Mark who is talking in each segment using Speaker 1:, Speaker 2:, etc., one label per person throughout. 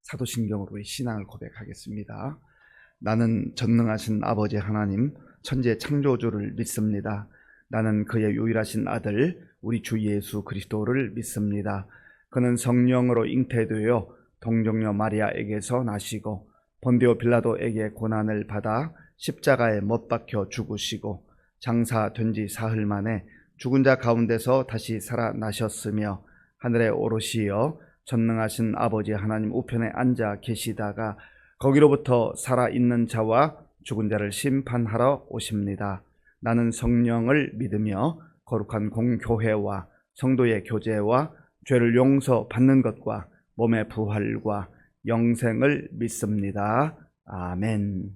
Speaker 1: 사도신경으로 우리 신앙을 고백하겠습니다. 나는 전능하신 아버지 하나님, 천지의 창조주를 믿습니다. 나는 그의 유일하신 아들 우리 주 예수 그리스도를 믿습니다. 그는 성령으로 잉태되어 동정녀 마리아에게서 나시고 본디오 빌라도에게 고난을 받아 십자가에 못 박혀 죽으시고 장사된 지 사흘 만에 죽은 자 가운데서 다시 살아나셨으며 하늘에 오르시어 전능하신 아버지 하나님 우편에 앉아 계시다가 거기로부터 살아있는 자와 죽은 자를 심판하러 오십니다. 나는 성령을 믿으며 거룩한 공교회와 성도의 교제와 죄를 용서받는 것과 몸의 부활과 영생을 믿습니다. 아멘.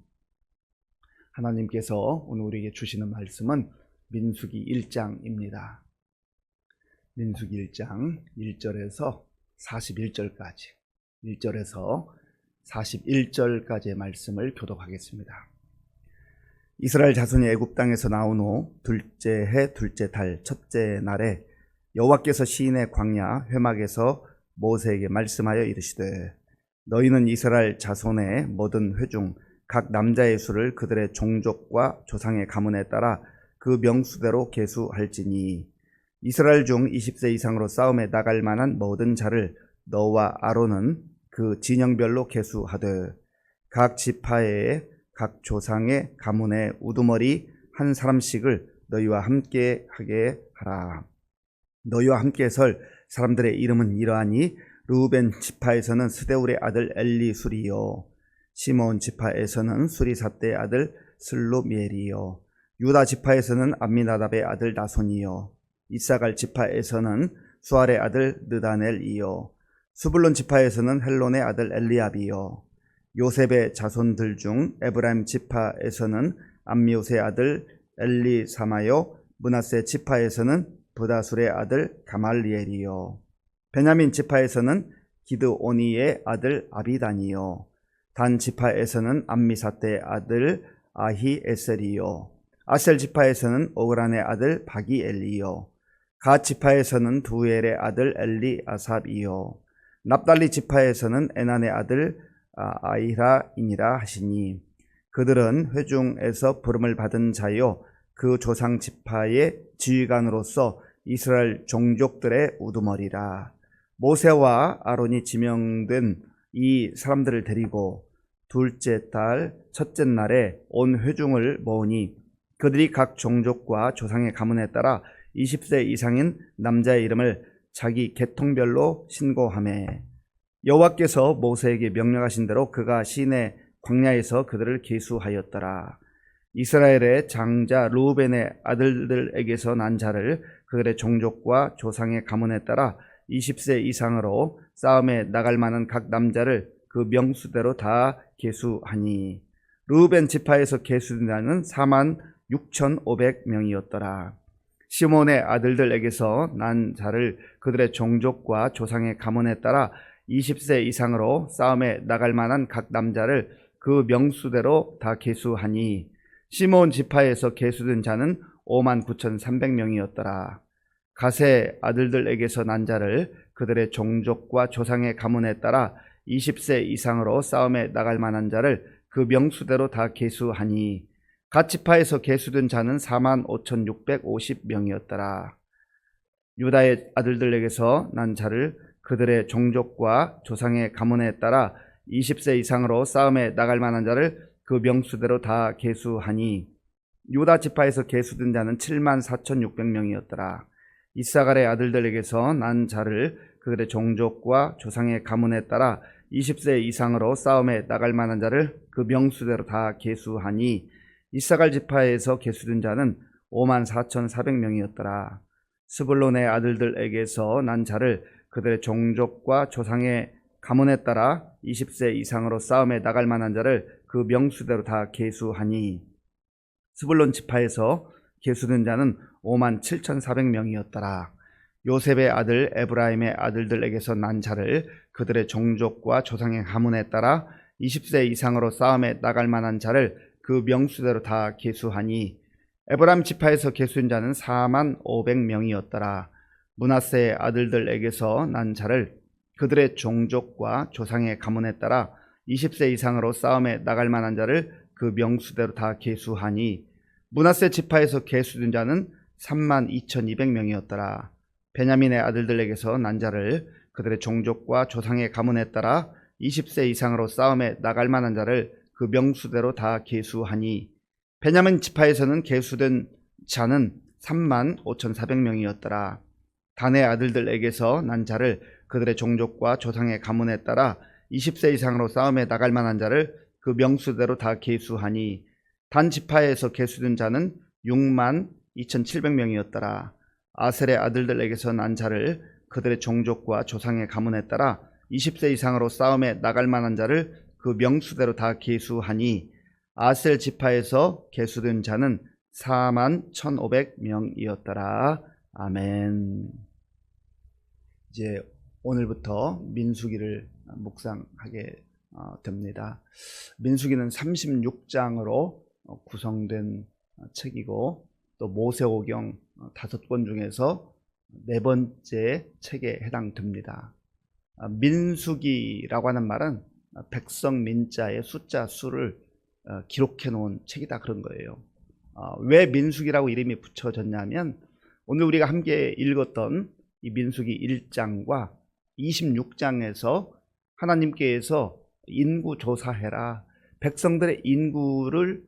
Speaker 1: 하나님께서 오늘 우리에게 주시는 말씀은 민수기 1장입니다. 민수기 1장 1절에서 41절까지 1절에서 41절까지의 말씀을 교독하겠습니다. 이스라엘 자손이 애굽 땅에서 나온 후 둘째 해 둘째 달 첫째 날에 여호와께서 시인의 광야 회막에서 모세에게 말씀하여 이르시되 너희는 이스라엘 자손의 모든 회중 각 남자의 수를 그들의 종족과 조상의 가문에 따라 그 명수대로 계수할지니 이스라엘 중 20세 이상으로 싸움에 나갈 만한 모든 자를 너와 아론은 그 진영별로 계수하되 각 지파의 각 조상의 가문의 우두머리 한 사람씩을 너희와 함께 하게 하라. 너희와 함께 설 사람들의 이름은 이러하니 르우벤 지파에서는 스데울의 아들 엘리술이요 시몬 지파에서는 수리삿대의 아들 슬루미엘이요 유다 지파에서는 암미나답의 아들 나손이요 이사갈 지파에서는 수알의 아들 느다넬이요 스불론 지파에서는 헬론의 아들 엘리압이요 요셉의 자손들 중 에브라임 지파에서는 암미옷의 아들 엘리사마요 므낫세 지파에서는 부다술의 아들 가말리엘이요 베냐민 지파에서는 기드오니의 아들 아비단이요 단 지파에서는 암미사떼의 아들 아히에셀이요 아셀 지파에서는 오그란의 아들 바기엘이요 갓 지파에서는 두엘의 아들 엘리아삽이요 납달리 지파에서는 에난의 아들 아이라이니라 하시니 그들은 회중에서 부름을 받은 자요 그 조상 지파의 지휘관으로서 이스라엘 종족들의 우두머리라. 모세와 아론이 지명된 이 사람들을 데리고 둘째 달 첫째 날에 온 회중을 모으니 그들이 각 종족과 조상의 가문에 따라 20세 이상인 남자의 이름을 자기 계통별로 신고하매 여호와께서 모세에게 명령하신 대로 그가 시내 광야에서 그들을 계수하였더라. 이스라엘의 장자 르우벤의 아들들에게서 난 자를 그들의 종족과 조상의 가문에 따라 20세 이상으로 싸움에 나갈 만한 각 남자를 그 명수대로 다 계수하니 르우벤 지파에서 계수된 자는 46,500명이었더라. 시몬의 아들들에게서 난 자를 그들의 종족과 조상의 가문에 따라 20세 이상으로 싸움에 나갈 만한 각 남자를 그 명수대로 다 계수하니 시몬 지파에서 계수된 자는 59,300명이었더라. 갓의 아들들에게서 난 자를 그들의 종족과 조상의 가문에 따라 20세 이상으로 싸움에 나갈 만한 자를 그 명수대로 다 계수하니 갓 지파에서 계수된 자는 45,650명이었더라. 유다의 아들들에게서 난 자를 그들의 종족과 조상의 가문에 따라 20세 이상으로 싸움에 나갈 만한 자를 그 명수대로 다 계수하니 유다 지파에서 계수된 자는 74,600명이었더라. 이사갈의 아들들에게서 난 자를 그들의 종족과 조상의 가문에 따라 20세 이상으로 싸움에 나갈 만한 자를 그 명수대로 다 계수하니 이사갈 지파에서 계수된 자는 54,400명이었더라. 스불론의 아들들에게서 난 자를 그들의 종족과 조상의 가문에 따라 20세 이상으로 싸움에 나갈 만한 자를 그 명수대로 다 계수하니 스불론 지파에서 계수된 자는 57,400명이었더라. 요셉의 아들 에브라임의 아들들에게서 난 자를 그들의 종족과 조상의 가문에 따라 20세 이상으로 싸움에 나갈 만한 자를 그 명수대로 다 계수하니 에브라임 지파에서 계수된 자는 45,000명이었더라. 므낫세의 아들들에게서 난 자를 그들의 종족과 조상의 가문에 따라 20세 이상으로 싸움에 나갈 만한 자를 그 명수대로 다 계수하니 므낫세 지파에서 계수된 자는 32,200명이었더라. 베냐민의 아들들에게서 난 자를 그들의 종족과 조상의 가문에 따라 20세 이상으로 싸움에 나갈 만한 자를 그 명수대로 다 계수하니 베냐민 지파에서는 계수된 자는 35,400명이었더라. 단의 아들들에게서 난 자를 그들의 종족과 조상의 가문에 따라 20세 이상으로 싸움에 나갈 만한 자를 그 명수대로 다 계수하니 단 지파에서 계수된 자는 62,700명이었더라. 아셀의 아들들에게서 난 자를 그들의 종족과 조상의 가문에 따라 20세 이상으로 싸움에 나갈 만한 자를 그 명수대로 다 계수하니 아셀 지파에서 계수된 자는 41,500명이었더라. 아멘. 이제 오늘부터 민수기를 묵상하게 됩니다. 민수기는 36장으로 구성된 책이고 또 모세오경 5권 중에서 4번째 책에 해당됩니다. 민수기라고 하는 말은 백성 민자의 숫자 수를 기록해 놓은 책이다 그런 거예요. 왜 민수기라고 이름이 붙여졌냐면 오늘 우리가 함께 읽었던 이 민수기 1장과 26장에서 하나님께서 인구 조사해라, 백성들의 인구를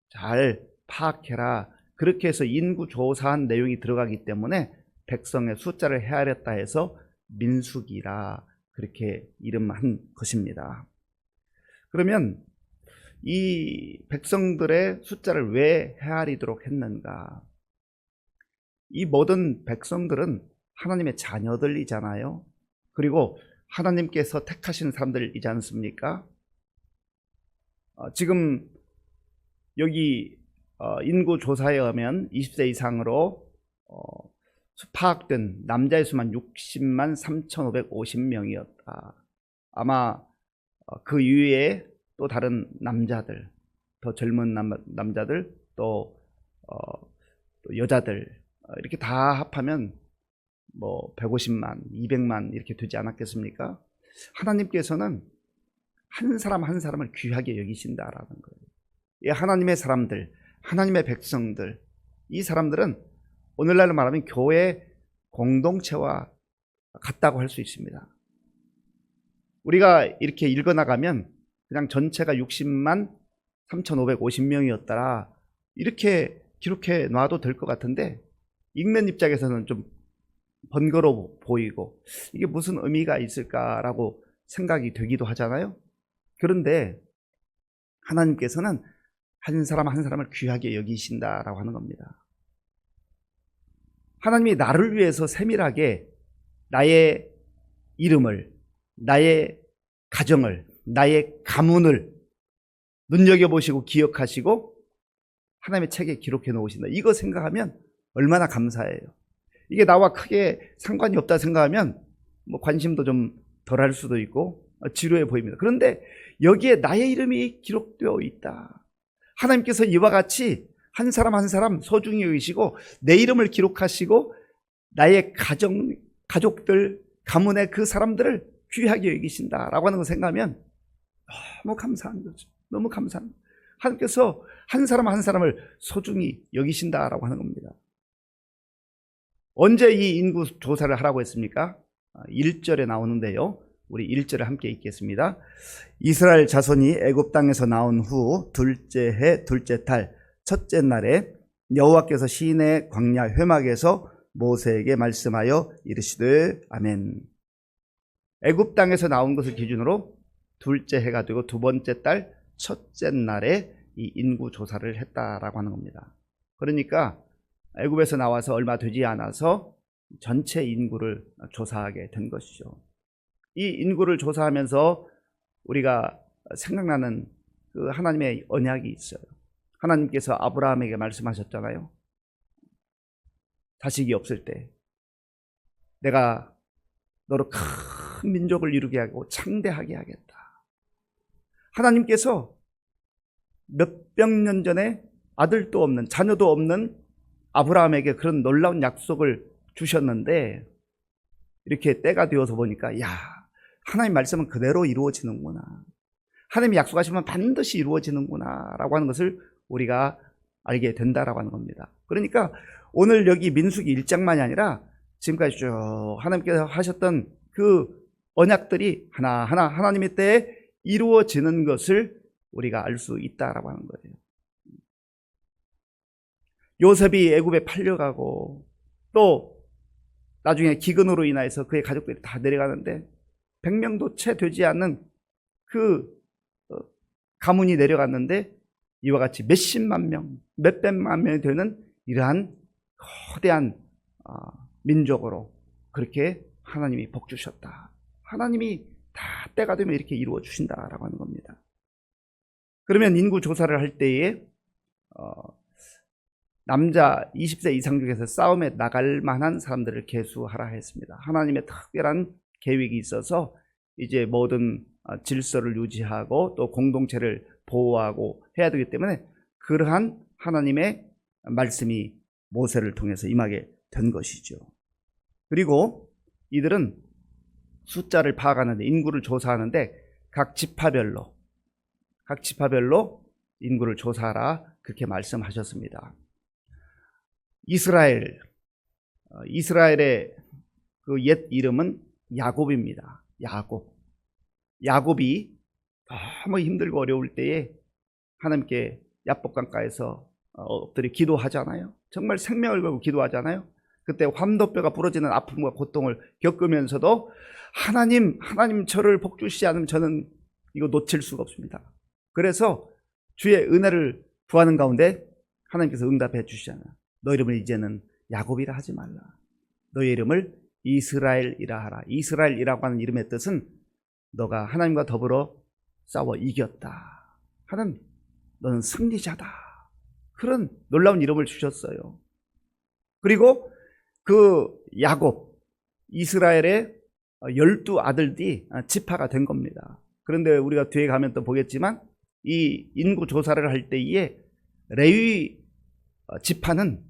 Speaker 1: 잘 파악해라, 그렇게 해서 인구 조사한 내용이 들어가기 때문에 백성의 숫자를 헤아렸다 해서 민수기라 그렇게 이름한 것입니다. 그러면 이 백성들의 숫자를 왜 헤아리도록 했는가? 이 모든 백성들은 하나님의 자녀들이잖아요. 그리고 하나님께서 택하신 사람들이지 않습니까? 지금 여기 인구 조사에 의하면 20세 이상으로 파악된 남자의 수만 60만 3,550명이었다. 아마 그 이외에 또 다른 남자들, 더 젊은 남자들, 또 여자들 이렇게 다 합하면 뭐 150만, 200만 이렇게 되지 않았겠습니까? 하나님께서는 한 사람 한 사람을 귀하게 여기신다라는 거예요. 이 하나님의 사람들, 하나님의 백성들, 이 사람들은 오늘날로 말하면 교회 공동체와 같다고 할 수 있습니다. 우리가 이렇게 읽어나가면 그냥 전체가 60만 3,550명이었더라 이렇게 기록해 놔도 될 것 같은데 읽는 입장에서는 좀 번거로워 보이고 이게 무슨 의미가 있을까라고 생각이 되기도 하잖아요. 그런데 하나님께서는 한 사람 한 사람을 귀하게 여기신다라고 하는 겁니다. 하나님이 나를 위해서 세밀하게 나의 이름을, 나의 가정을, 나의 가문을 눈여겨보시고 기억하시고 하나님의 책에 기록해 놓으신다. 이거 생각하면 얼마나 감사해요. 이게 나와 크게 상관이 없다 생각하면 뭐 관심도 좀 덜할 수도 있고 지루해 보입니다. 그런데 여기에 나의 이름이 기록되어 있다. 하나님께서 이와 같이 한 사람 한 사람 소중히 여기시고 내 이름을 기록하시고 나의 가족들, 가문의 그 사람들을 귀하게 여기신다라고 하는 걸 생각하면 너무 감사한 거죠. 너무 감사한 거죠. 하나님께서 한 사람 한 사람을 소중히 여기신다라고 하는 겁니다. 언제 이 인구 조사를 하라고 했습니까? 1절에 나오는데요. 우리 1절을 함께 읽겠습니다. 이스라엘 자손이 애굽 땅에서 나온 후 둘째 해 둘째 달 첫째 날에 여호와께서 시내 광야 회막에서 모세에게 말씀하여 이르시되 아멘. 애굽 땅에서 나온 것을 기준으로 둘째 해가 되고 두 번째 달 첫째 날에 이 인구 조사를 했다라고 하는 겁니다. 그러니까 애굽에서 나와서 얼마 되지 않아서 전체 인구를 조사하게 된 것이죠. 이 인구를 조사하면서 우리가 생각나는 그 하나님의 언약이 있어요. 하나님께서 아브라함에게 말씀하셨잖아요. 자식이 없을 때 내가 너로 큰 민족을 이루게 하고 창대하게 하겠다. 하나님께서 몇백 년 전에 아들도 없는, 자녀도 없는 아브라함에게 그런 놀라운 약속을 주셨는데 이렇게 때가 되어서 보니까 야, 하나님 말씀은 그대로 이루어지는구나. 하나님이 약속하시면 반드시 이루어지는구나 라고 하는 것을 우리가 알게 된다라고 하는 겁니다. 그러니까 오늘 여기 민수기 1장만이 아니라 지금까지 쭉 하나님께서 하셨던 그 언약들이 하나하나 하나님의 때에 이루어지는 것을 우리가 알 수 있다라고 하는 거예요. 요셉이 애굽에 팔려가고 또 나중에 기근으로 인해서 그의 가족들이 다 내려가는데 100명도 채 되지 않는 그 가문이 내려갔는데 이와 같이 몇십만 명, 몇백만 명이 되는 이러한 거대한 민족으로 그렇게 하나님이 복 주셨다. 하나님이 다 때가 되면 이렇게 이루어 주신다라고 하는 겁니다. 그러면 인구 조사를 할 때에 남자 20세 이상 중에서 싸움에 나갈 만한 사람들을 계수하라 했습니다. 하나님의 특별한 계획이 있어서 이제 모든 질서를 유지하고 또 공동체를 보호하고 해야 되기 때문에 그러한 하나님의 말씀이 모세를 통해서 임하게 된 것이죠. 그리고 이들은 숫자를 파악하는데 인구를 조사하는데 각 지파별로 인구를 조사하라 그렇게 말씀하셨습니다. 이스라엘의 그 옛 이름은 야곱입니다. 야곱이 너무 힘들고 어려울 때에 하나님께 야복강가에서 엎드려 기도하잖아요. 정말 생명을 걸고 기도하잖아요. 그때 환도뼈가 부러지는 아픔과 고통을 겪으면서도 하나님 저를 복 주시지 않으면 저는 이거 놓칠 수가 없습니다. 그래서 주의 은혜를 구하는 가운데 하나님께서 응답해 주시잖아요. 너 이름을 이제는 야곱이라 하지 말라. 너의 이름을 이스라엘이라 하라. 이스라엘이라고 하는 이름의 뜻은 너가 하나님과 더불어 싸워 이겼다 하는, 너는 승리자다, 그런 놀라운 이름을 주셨어요. 그리고 그 야곱, 이스라엘의 12아들이 지파가 된 겁니다. 그런데 우리가 뒤에 가면 또 보겠지만 이 인구 조사를 할 때에 레위 지파는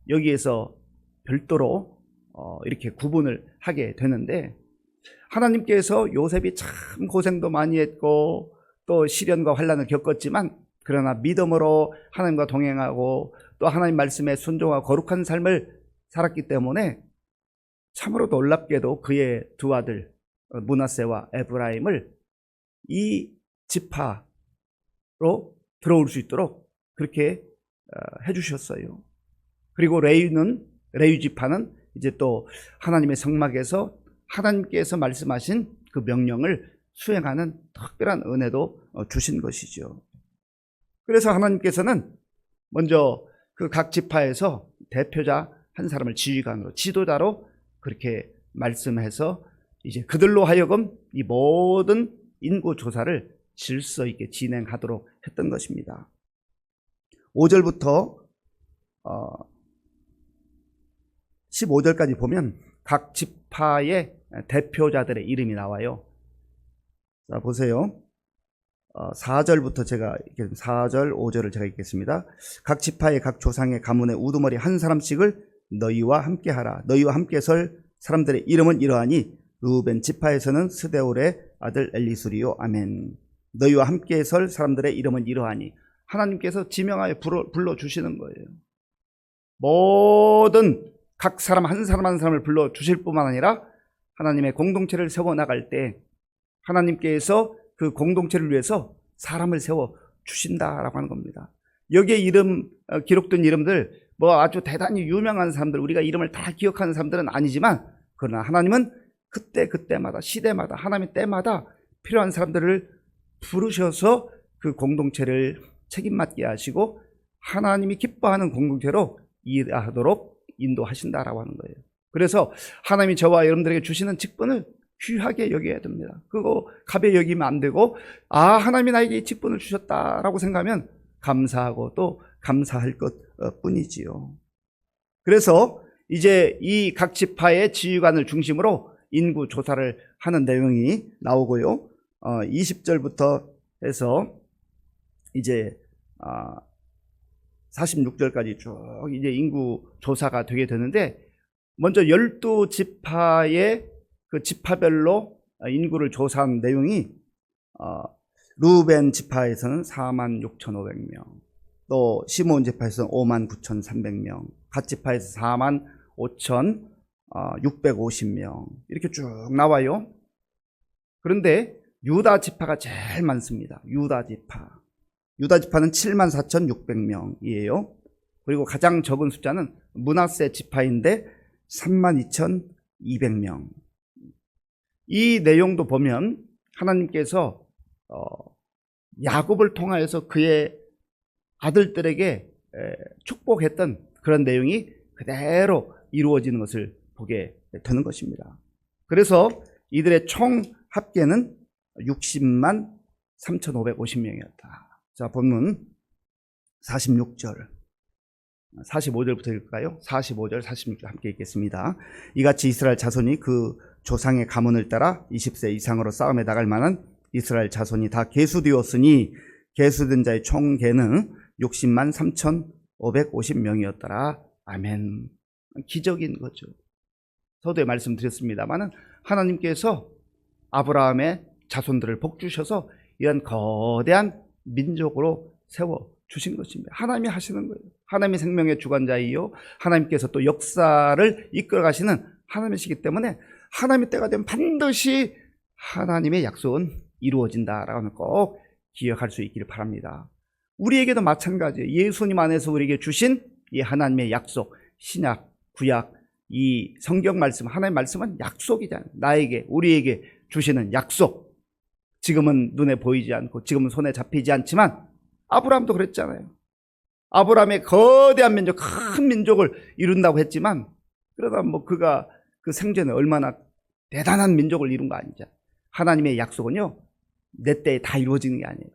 Speaker 1: 여기에서 별도로 이렇게 구분을 하게 되는데, 하나님께서 요셉이 참 고생도 많이 했고 또 시련과 환난을 겪었지만 그러나 믿음으로 하나님과 동행하고 또 하나님 말씀에 순종하고 거룩한 삶을 살았기 때문에 참으로 놀랍게도 그의 두 아들 므낫세와 에브라임을 이 지파로 들어올 수 있도록 그렇게 해주셨어요. 그리고 레위 지파는 이제 또 하나님의 성막에서 하나님께서 말씀하신 그 명령을 수행하는 특별한 은혜도 주신 것이죠. 그래서 하나님께서는 먼저 그 각 지파에서 대표자 한 사람을 지휘관으로, 지도자로 그렇게 말씀해서 이제 그들로 하여금 이 모든 인구 조사를 질서 있게 진행하도록 했던 것입니다. 5절부터 15절까지 보면 각 지파의 대표자들의 이름이 나와요. 자, 보세요. 4절부터 제가 4절, 5절을 제가 읽겠습니다. 각 지파의 각 조상의 가문의 우두머리 한 사람씩을 너희와 함께 하라. 너희와 함께 설 사람들의 이름은 이러하니 르우벤 지파에서는 스데울의 아들 엘리수리요. 아멘. 너희와 함께 설 사람들의 이름은 이러하니, 하나님께서 지명하여 불러주시는 거예요. 모든 각 사람 한 사람 한 사람을 불러주실 뿐만 아니라 하나님의 공동체를 세워나갈 때 하나님께서 그 공동체를 위해서 사람을 세워주신다라고 하는 겁니다. 여기에 기록된 이름들, 뭐 아주 대단히 유명한 사람들, 우리가 이름을 다 기억하는 사람들은 아니지만, 그러나 하나님은 그때마다 시대마다 하나님의 때마다 필요한 사람들을 부르셔서 그 공동체를 책임맡게 하시고 하나님이 기뻐하는 공동체로 일하도록 인도하신다라고 하는 거예요. 그래서 하나님이 저와 여러분들에게 주시는 직분을 귀하게 여겨야 됩니다. 그거 가벼이 여기면 안 되고, 하나님이 나에게 이 직분을 주셨다라고 생각하면 감사하고 또 감사할 것 뿐이지요. 그래서 이제 이 각 지파의 지휘관을 중심으로 인구 조사를 하는 내용이 나오고요. 20절부터 해서 이제 46절까지 쭉 이제 인구 조사가 되게 되는데, 먼저 12지파의 그 지파별로 인구를 조사한 내용이 루벤 지파에서는 46,500명, 또 시몬 지파에서는 59,300명, 갓 지파에서 45,650명 이렇게 쭉 나와요. 그런데 유다 지파가 제일 많습니다. 유다 지파는 74,600명이에요. 그리고 가장 적은 숫자는 므낫세 지파인데 32,200명. 이 내용도 보면 하나님께서 야곱을 통하여서 그의 아들들에게 축복했던 그런 내용이 그대로 이루어지는 것을 보게 되는 것입니다. 그래서 이들의 총 합계는 60만 3,550명이었다. 자, 본문 46절, 45절부터 읽을까요? 45절, 46절 함께 읽겠습니다. 이같이 이스라엘 자손이 그 조상의 가문을 따라 20세 이상으로 싸움에 나갈 만한 이스라엘 자손이 다 계수되었으니 계수된 자의 총계는 60만 3,550명이었더라. 아멘. 기적인 거죠. 서두에 말씀드렸습니다만 하나님께서 아브라함의 자손들을 복주셔서 이런 거대한 민족으로 세워주신 것입니다. 하나님이 하시는 거예요. 하나님이 생명의 주관자이요, 하나님께서 또 역사를 이끌어 가시는 하나님이시기 때문에 하나님의 때가 되면 반드시 하나님의 약속은 이루어진다라고 꼭 기억할 수 있기를 바랍니다. 우리에게도 마찬가지예요. 예수님 안에서 우리에게 주신 이 하나님의 약속, 신약, 구약, 이 성경 말씀, 하나님의 말씀은 약속이잖아요. 나에게, 우리에게 주시는 약속. 지금은 눈에 보이지 않고 지금은 손에 잡히지 않지만 아브라함도 그랬잖아요. 아브라함의 거대한 민족, 큰 민족을 이룬다고 했지만 그러다 그가 그 생전에 얼마나 대단한 민족을 이룬 거 아니죠. 하나님의 약속은요, 내 때에 다 이루어지는 게 아니에요.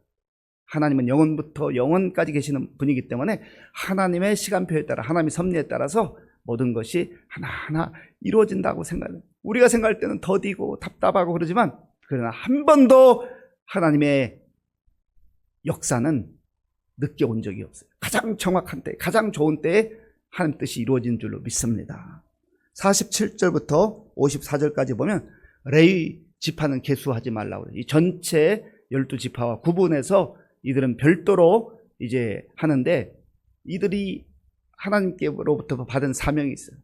Speaker 1: 하나님은 영원부터 영원까지 계시는 분이기 때문에 하나님의 시간표에 따라, 하나님의 섭리에 따라서 모든 것이 하나하나 이루어진다고 생각해요. 우리가 생각할 때는 더디고 답답하고 그러지만 그러나 한 번도 하나님의 역사는 늦게 온 적이 없어요. 가장 정확한 때, 가장 좋은 때에 하나님 뜻이 이루어진 줄로 믿습니다. 47절부터 54절까지 보면 레위 지파는 계수하지 말라고 그래요. 이 전체 12지파와 구분해서 이들은 별도로 이제 하는데, 이들이 하나님께로부터 받은 사명이 있어요.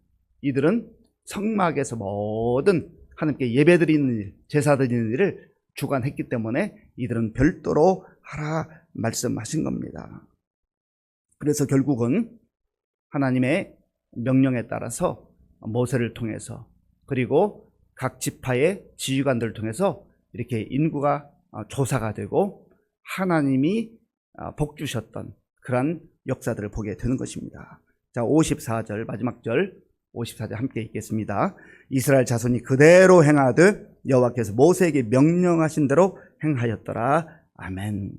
Speaker 1: 이들은 성막에서 모든 하나님께 예배드리는 일, 제사드리는 일을 주관했기 때문에 이들은 별도로 하라 말씀하신 겁니다. 그래서 결국은 하나님의 명령에 따라서 모세를 통해서, 그리고 각 지파의 지휘관들을 통해서 이렇게 인구가 조사가 되고 하나님이 복 주셨던 그런 역사들을 보게 되는 것입니다. 자, 54절 마지막 절, 54절 함께 읽겠습니다. 이스라엘 자손이 그대로 행하되 여호와께서 모세에게 명령하신 대로 행하였더라. 아멘.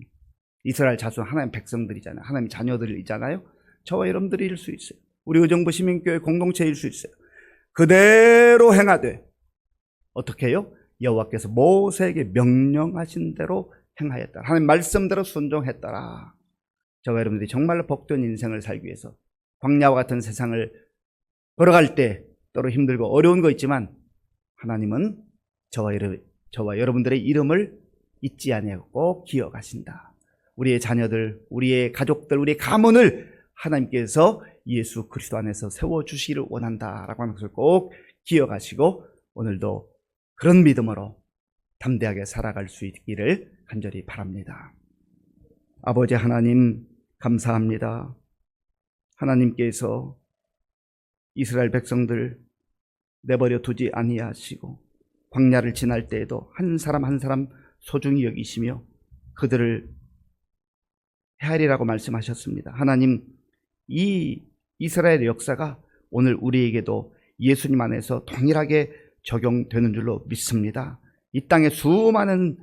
Speaker 1: 이스라엘 자손, 하나님 백성들이잖아요. 하나님 자녀들이잖아요. 저와 여러분들일 수 있어요. 우리 의정부 시민교회 공동체일 수 있어요. 그대로 행하되 어떻게 해요? 여호와께서 모세에게 명령하신 대로 행하였다. 하나님 말씀대로 순종했더라. 저와 여러분들이 정말로 복된 인생을 살기 위해서 광야와 같은 세상을 걸어갈 때 때로 힘들고 어려운 거 있지만 하나님은 저와 여러분들의 이름을 잊지 아니하고 꼭 기억하신다. 우리의 자녀들, 우리의 가족들, 우리의 가문을 하나님께서 예수 그리스도 안에서 세워주시기를 원한다라고 하는 것을 꼭 기억하시고 오늘도 그런 믿음으로 담대하게 살아갈 수 있기를 간절히 바랍니다. 아버지 하나님 감사합니다. 하나님께서 이스라엘 백성들 내버려 두지 아니하시고 광야를 지날 때에도 한 사람 한 사람 소중히 여기시며 그들을 헤아리라고 말씀하셨습니다. 하나님, 이 이스라엘의 역사가 오늘 우리에게도 예수님 안에서 동일하게 적용되는 줄로 믿습니다. 이 땅에 수많은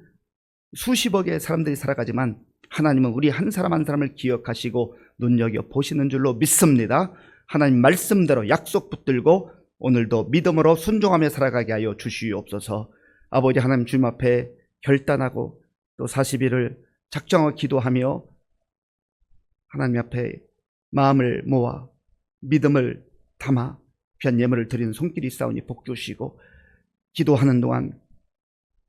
Speaker 1: 수십억의 사람들이 살아가지만 하나님은 우리 한 사람 한 사람을 기억하시고 눈여겨 보시는 줄로 믿습니다. 하나님 말씀대로 약속 붙들고 오늘도 믿음으로 순종하며 살아가게 하여 주시옵소서. 아버지 하나님, 주님 앞에 결단하고 또 40일을 작정하고 기도하며 하나님 앞에 마음을 모아 믿음을 담아 귀한 예물을 드리는 손길이 있사오니 복 주시고, 기도하는 동안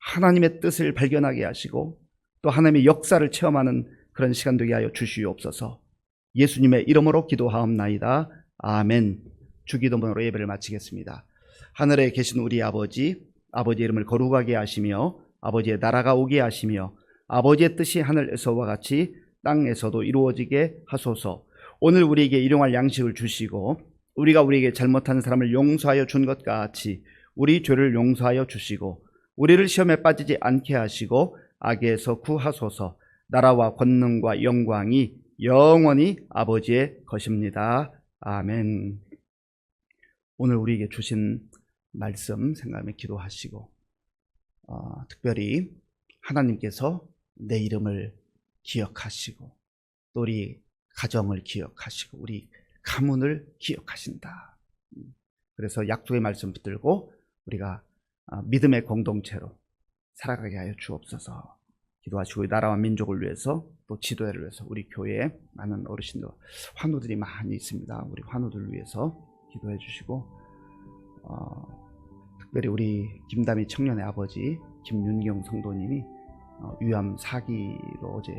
Speaker 1: 하나님의 뜻을 발견하게 하시고 또 하나님의 역사를 체험하는 그런 시간 되게 하여 주시옵소서. 예수님의 이름으로 기도하옵나이다. 아멘. 주기도문으로 예배를 마치겠습니다. 하늘에 계신 우리 아버지, 아버지의 이름을 거룩하게 하시며 아버지의 나라가 오게 하시며 아버지의 뜻이 하늘에서와 같이 땅에서도 이루어지게 하소서. 오늘 우리에게 일용할 양식을 주시고 우리가 우리에게 잘못한 사람을 용서하여 준 것 같이 우리 죄를 용서하여 주시고 우리를 시험에 빠지지 않게 하시고 악에서 구하소서. 나라와 권능과 영광이 영원히 아버지의 것입니다. 아멘. 오늘 우리에게 주신 말씀 생각하며 기도하시고 특별히 하나님께서 내 이름을 기억하시고 또 우리 가정을 기억하시고 우리 가문을 기억하신다. 그래서 약속의 말씀 붙들고 우리가 믿음의 공동체로 살아가게 하여 주옵소서. 기도하시고 나라와 민족을 위해서 또 지도회를 위해서 우리 교회에 많은 어르신들 환우들이 많이 있습니다. 우리 환우들을 위해서 기도해 주시고 특별히 우리 김다미 청년의 아버지 김윤경 성도님이 위암 4기로 어제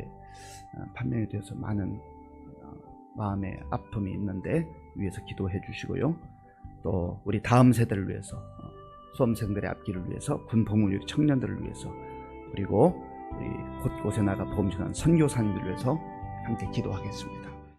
Speaker 1: 판명이 되어서 많은 마음의 아픔이 있는데 위해서 기도해 주시고요. 또 우리 다음 세대를 위해서 수험생들의 앞길을 위해서 군복무 청년들을 위해서 그리고 우리 곳곳에 나가 보험전한 선교사님들을 위해서 함께 기도하겠습니다.